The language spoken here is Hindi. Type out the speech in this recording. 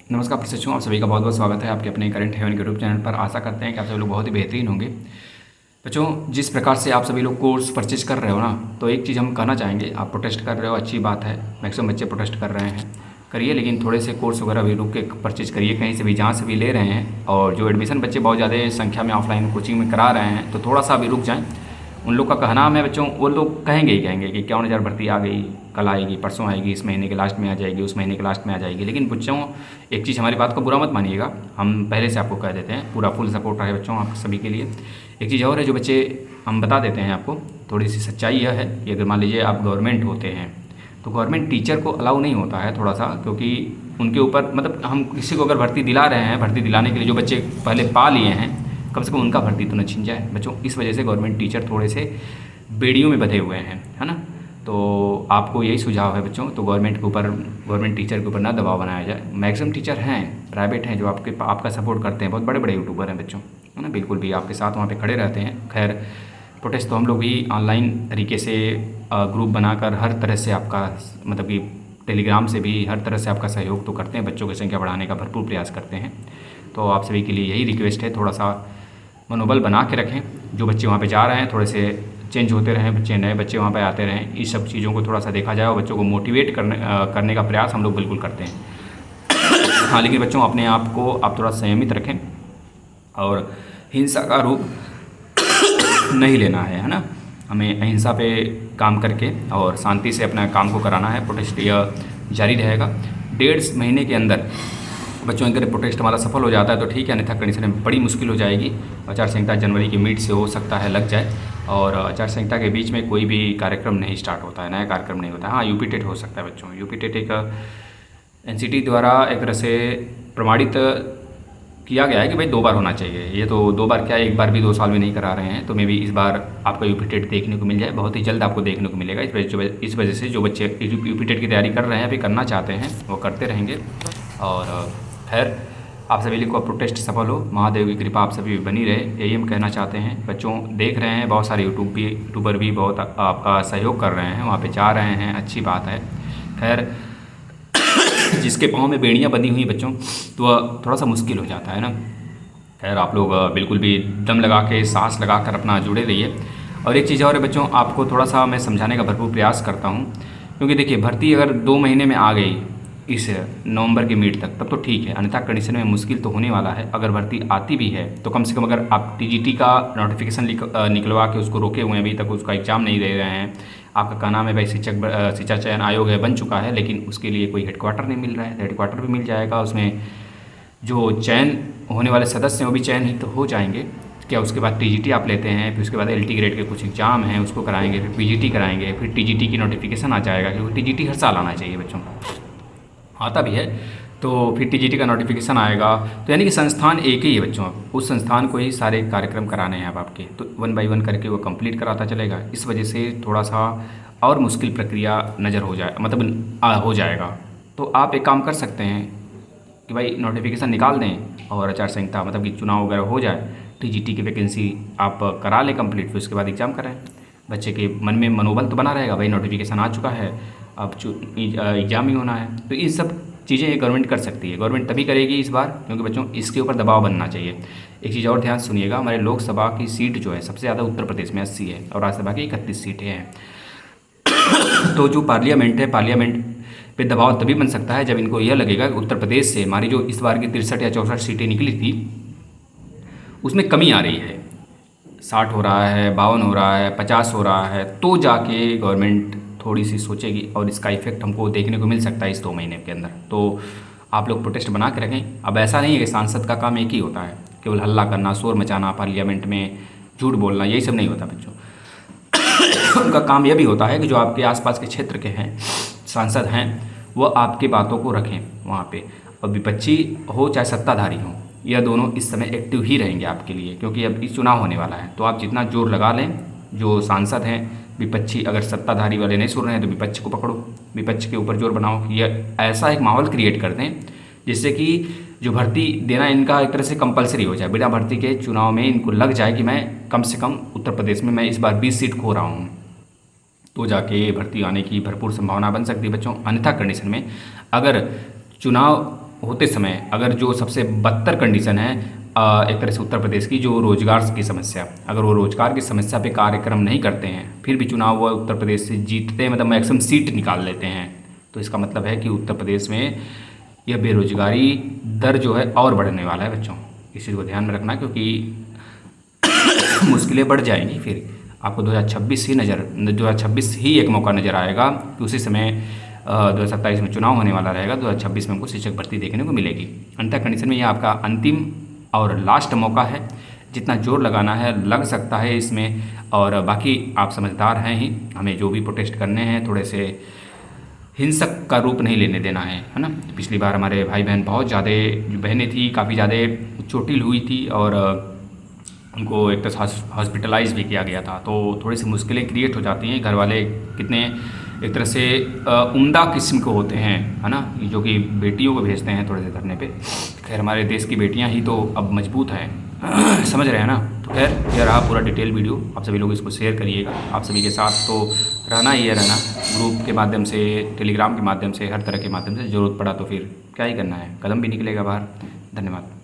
नमस्कार प्रशिक्षकों, आप सभी का बहुत बहुत स्वागत है आपके अपने करंट हेवन यूट्यूब चैनल पर। आशा करते हैं कि आप सभी लोग बहुत ही बेहतरीन होंगे। बच्चों, जिस प्रकार से आप सभी लोग कोर्स परचेज कर रहे हो ना, तो एक चीज़ हम कहना चाहेंगे, आप प्रोटेस्ट कर रहे हो, अच्छी बात है। मैक्सिमम बच्चे प्रोटेस्ट कर रहे हैं, करिए, लेकिन थोड़े से कोर्स वगैरह भी रुक के परचेज करिए, कहीं से भी जहाँ से भी ले रहे हैं। और जो एडमिशन बच्चे बहुत ज़्यादा संख्या में ऑफलाइन कोचिंग में करा रहे हैं, तो थोड़ा सा भी रुक जाएँ। उन लोग का कहना है बच्चों, वो लोग कहेंगे ही कहेंगे कि 51,000 भर्ती आ गई, कल आएगी, परसों आएगी, इस महीने के लास्ट में आ जाएगी, उस महीने के लास्ट में आ जाएगी। लेकिन बच्चों, एक चीज़, हमारी बात को बुरा मत मानिएगा, हम पहले से आपको कह देते हैं, पूरा फुल सपोर्ट रहे बच्चों आप सभी के लिए। एक चीज़ और है जो बच्चे हम बता देते हैं आपको, थोड़ी सी सच्चाई यह है कि अगर मान लीजिए आप गवर्नमेंट होते हैं, तो गवर्नमेंट टीचर को अलाउ नहीं होता है थोड़ा सा, क्योंकि उनके ऊपर, मतलब हम किसी को अगर भर्ती दिला रहे हैं, भर्ती दिलाने के लिए जो बच्चे पहले पा लिए हैं, कम से कम उनका भर्ती तो न छिन जाए बच्चों। इस वजह से गवर्नमेंट टीचर थोड़े से बेड़ियों में बंधे हुए हैं, है ना। तो आपको यही सुझाव है बच्चों, तो गवर्नमेंट के ऊपर, गवर्नमेंट टीचर के ऊपर ना दबाव बनाया जाए। मैक्सिमम टीचर हैं, प्राइवेट हैं, जो आपका सपोर्ट करते हैं, बहुत बड़े बड़े यूट्यूबर हैं बच्चों, है ना, बिल्कुल भी आपके साथ वहाँ पे खड़े रहते हैं। खैर, प्रोटेस्ट तो हम लोग भी ऑनलाइन तरीके से ग्रुप बनाकर हर तरह से आपका, मतलब कि टेलीग्राम से भी हर तरह से आपका सहयोग तो करते हैं, बच्चों की संख्या बढ़ाने का भरपूर प्रयास करते हैं। तो आप सभी के लिए यही रिक्वेस्ट है, थोड़ा सा मनोबल बना के रखें। जो बच्चे वहाँ पे जा रहे हैं, थोड़े से चेंज होते रहें, बच्चे नए बच्चे वहाँ पे आते रहें, इस सब चीज़ों को थोड़ा सा देखा जाए और बच्चों को मोटिवेट करने का प्रयास हम लोग बिल्कुल करते हैं। हाँ, लेकिन बच्चों अपने आप को आप थोड़ा संयमित रखें और हिंसा का रूप नहीं लेना है ना। हमें अहिंसा पे काम करके और शांति से अपना काम को कराना है। प्रोटेस्ट यह जारी रहेगा 1.5 महीने के अंदर। बच्चों, अगर प्रोटेस्ट हमारा सफल हो जाता है तो ठीक है, अन्यथा कंडीशन में बड़ी मुश्किल हो जाएगी। आचार संहिता जनवरी की मिड से हो सकता है लग जाए, और आचार संहिता के बीच में कोई भी कार्यक्रम नहीं स्टार्ट होता है, नया कार्यक्रम नहीं होता है। हाँ, यूपी टेट हो सकता है बच्चों। यूपी टेट एक एनसीटी द्वारा एक तरह से प्रमाणित किया गया है कि भाई 2 बार होना चाहिए। ये तो 2 बार क्या, 1 बार भी 2 साल में नहीं करा रहे हैं, तो मे भी इस बार आपका यूपी टेट देखने को मिल जाए, बहुत ही जल्द आपको देखने को मिलेगा। इस वजह से जो बच्चे यूपी टेट की तैयारी कर रहे हैं, अभी करना चाहते हैं, वो करते रहेंगे। और खैर, आप सभी लोग को प्रोटेस्ट सफल हो, महादेव की कृपा आप सभी बनी रहे, यही हम कहना चाहते हैं। बच्चों देख रहे हैं, बहुत सारे यूट्यूबर भी बहुत आपका सहयोग कर रहे हैं, वहाँ पे जा रहे हैं, अच्छी बात है। खैर, जिसके पाँव में बेड़ियाँ बंधी हुई बच्चों, तो वह थोड़ा सा मुश्किल हो जाता है ना। खैर, आप लोग बिल्कुल भी दम लगा के, सांस लगा कर अपना जुड़े रहिए। और एक चीज़ और है बच्चों, आपको थोड़ा सा मैं समझाने का भरपूर प्रयास करता हूँ, क्योंकि देखिए, भर्ती अगर 2 महीने में आ गई इस नवंबर के मिड तक, तब तो ठीक है, अन्यथा कंडीशन में मुश्किल तो होने वाला है। अगर भर्ती आती भी है तो कम से कम अगर आप टीजीटी का नोटिफिकेशन निकलवा के उसको रोके हुए हैं, अभी तक उसका एग्ज़ाम नहीं दे रहे हैं, आपका का नाम है भाई शिक्षा चयन आयोग है, बन चुका है, लेकिन उसके लिए कोई हेडक्वार्टर नहीं मिल रहा है। हेडक्वार्टर भी मिल जाएगा, उसमें जो चयन होने वाले सदस्य हैं वो भी चयन तो हो जाएंगे। क्या उसके बाद टीजीटी आप लेते हैं, फिर उसके बाद एलटी ग्रेड के कुछ एग्जाम हैं, उसको कराएंगे, फिर पीजीटी कराएंगे, फिर टीजीटी की नोटिफिकेशन आ जाएगा, क्योंकि टीजीटी हर साल आना चाहिए बच्चों, आता भी है। तो फिर टीजीटी का नोटिफिकेशन आएगा, तो यानी कि संस्थान एक ही है बच्चों, उस संस्थान को ही सारे कार्यक्रम कराने हैं अब आपके, तो 1 बाय 1 करके वो कंप्लीट कराता चलेगा। इस वजह से थोड़ा सा और मुश्किल प्रक्रिया नज़र हो जाए, मतलब हो जाएगा। तो आप एक काम कर सकते हैं कि भाई नोटिफिकेशन निकाल दें और आचार संहिता, मतलब कि चुनाव वगैरह हो जाए, टीजीटी की वैकेंसी आप करा लें कंप्लीट, फिर उसके बाद एग्ज़ाम कराएं। बच्चे के मन में मनोबल तो बना रहेगा, भाई नोटिफिकेशन आ चुका है, अब एग्ज़ाम ही होना है। तो ये सब चीज़ें ये गवर्नमेंट कर सकती है, गवर्नमेंट तभी करेगी इस बार, क्योंकि बच्चों इसके ऊपर दबाव बनना चाहिए। एक चीज़ और ध्यान सुनिएगा, हमारे लोकसभा की सीट जो है सबसे ज़्यादा उत्तर प्रदेश में 80 है, और राज्यसभा की 31 सीटें हैं। तो जो पार्लियामेंट है, पार्लियामेंट पे दबाव तभी बन सकता है जब इनको यह लगेगा कि उत्तर प्रदेश से हमारी जो इस बार की 63 या 64 सीटें निकली थी, उसमें कमी आ रही है, 60 हो रहा है, 52 हो रहा है, 50 हो रहा है, तो जाके गवर्नमेंट थोड़ी सी सोचेगी, और इसका इफेक्ट हमको देखने को मिल सकता है इस 2 महीने के अंदर। तो आप लोग प्रोटेस्ट बना के रखें। अब ऐसा नहीं है कि सांसद का काम एक ही होता है, केवल हल्ला करना, शोर मचाना, पार्लियामेंट में झूठ बोलना, यही सब नहीं होता बच्चों। उनका काम यह भी होता है कि जो आपके आसपास के क्षेत्र के हैं सांसद हैं, वो आपकी बातों को रखें वहाँ पे। और विपक्षी हो चाहे सत्ताधारी हो, यह दोनों इस समय एक्टिव ही रहेंगे आपके लिए, क्योंकि अब इस चुनाव होने वाला है। तो आप जितना जोर लगा लें, जो सांसद हैं विपक्षी, अगर सत्ताधारी वाले नहीं सुन रहे हैं तो विपक्ष को पकड़ो, विपक्ष के ऊपर जोर बनाओ, यह ऐसा एक माहौल क्रिएट कर दें जिससे कि जो भर्ती देना इनका एक तरह से कंपलसरी हो जाए। बिना भर्ती के चुनाव में इनको लग जाए कि मैं कम से कम उत्तर प्रदेश में मैं इस बार 20 सीट खो रहा हूँ, तो जाके भर्ती आने की भरपूर संभावना बन सकती है बच्चों। अन्यथा कंडीशन में अगर चुनाव होते समय अगर जो सबसे बदतर कंडीशन है एक तरह से उत्तर प्रदेश की, जो रोजगार की समस्या, अगर वो रोजगार की समस्या पे कार्यक्रम नहीं करते हैं, फिर भी चुनाव वो उत्तर प्रदेश से जीतते हैं, मतलब मैक्सिमम सीट निकाल लेते हैं, तो इसका मतलब है कि उत्तर प्रदेश में यह बेरोजगारी दर जो है और बढ़ने वाला है बच्चों। इस चीज़ को ध्यान में रखना, क्योंकि मुश्किलें बढ़ जाएंगी। फिर आपको 2026 ही एक मौका नज़र आएगा कि उसी समय 2027 में चुनाव होने वाला रहेगा, 2026 में हमको शिक्षक भर्ती देखने को मिलेगी। अंतर कंडीशन में यह आपका अंतिम और लास्ट मौका है। जितना जोर लगाना है लग सकता है इसमें, और बाकी आप समझदार हैं ही, हमें जो भी प्रोटेस्ट करने हैं थोड़े से हिंसक का रूप नहीं लेने देना है ना। पिछली बार हमारे भाई बहन बहुत ज़्यादा, जो बहनें थी काफ़ी ज़्यादा चोटिल हुई थी और उनको एक तरह से हॉस्पिटलाइज भी किया गया था, तो थोड़ी सी मुश्किलें क्रिएट हो जाती हैं। घर वाले कितने एक तरह से उम्दा किस्म के होते हैं, है ना, जो कि बेटियों को भेजते हैं थोड़े से धरने पे। खैर हमारे देश की बेटियां ही तो अब मजबूत हैं समझ रहे हैं ना। तो खैर यह रहा पूरा डिटेल वीडियो, आप सभी लोग इसको शेयर करिएगा। आप सभी के साथ तो रहना ही है, रहना ग्रुप के माध्यम से, टेलीग्राम के माध्यम से, हर तरह के माध्यम से। ज़रूरत पड़ा तो फिर क्या ही करना है, कदम भी निकलेगा बाहर। धन्यवाद।